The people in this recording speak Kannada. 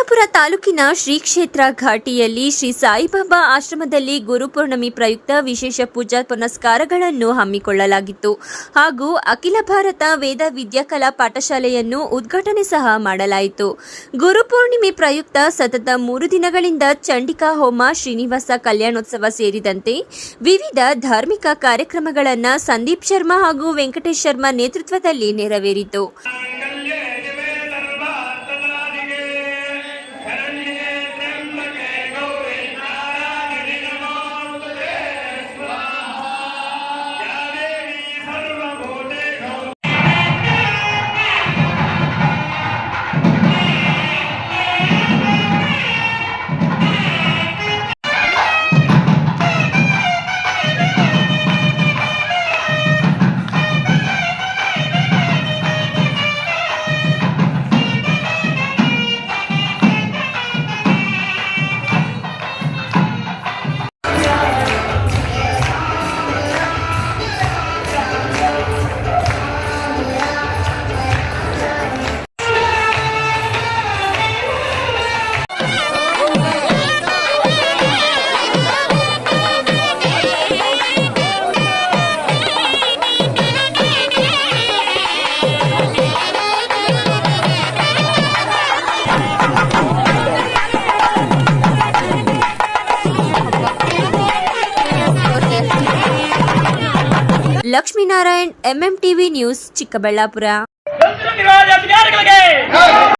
ಚಿಕ್ಕಬಳ್ಳಾಪುರ ತಾಲೂಕಿನ ಶ್ರೀ ಕ್ಷೇತ್ರ ಘಾಟಿಯಲ್ಲಿ ಶ್ರೀ ಸಾಯಿಬಾಬಾ ಆಶ್ರಮದಲ್ಲಿ ಗುರುಪೂರ್ಣಿಮೆ ಪ್ರಯುಕ್ತ ವಿಶೇಷ ಪೂಜಾ ಪುನಸ್ಕಾರಗಳನ್ನು ಹಮ್ಮಿಕೊಳ್ಳಲಾಗಿತ್ತು ಹಾಗೂ ಅಖಿಲ ಭಾರತ ವೇದ ವಿದ್ಯಾಕಲಾ ಪಾಠಶಾಲೆಯನ್ನು ಉದ್ಘಾಟನೆ ಸಹ ಮಾಡಲಾಯಿತು. ಗುರುಪೂರ್ಣಿಮೆ ಪ್ರಯುಕ್ತ ಸತತ 3 ದಿನಗಳಿಂದ ಚಂಡಿಕಾ ಹೋಮ, ಶ್ರೀನಿವಾಸ ಕಲ್ಯಾಣೋತ್ಸವ ಸೇರಿದಂತೆ ವಿವಿಧ ಧಾರ್ಮಿಕ ಕಾರ್ಯಕ್ರಮಗಳನ್ನು ಸಂದೀಪ್ ಶರ್ಮಾ ಹಾಗೂ ವೆಂಕಟೇಶ್ ಶರ್ಮಾ ನೇತೃತ್ವದಲ್ಲಿ ನೆರವೇರಿತು. Lakshminarayan, MMTV news, Chikkaballapur.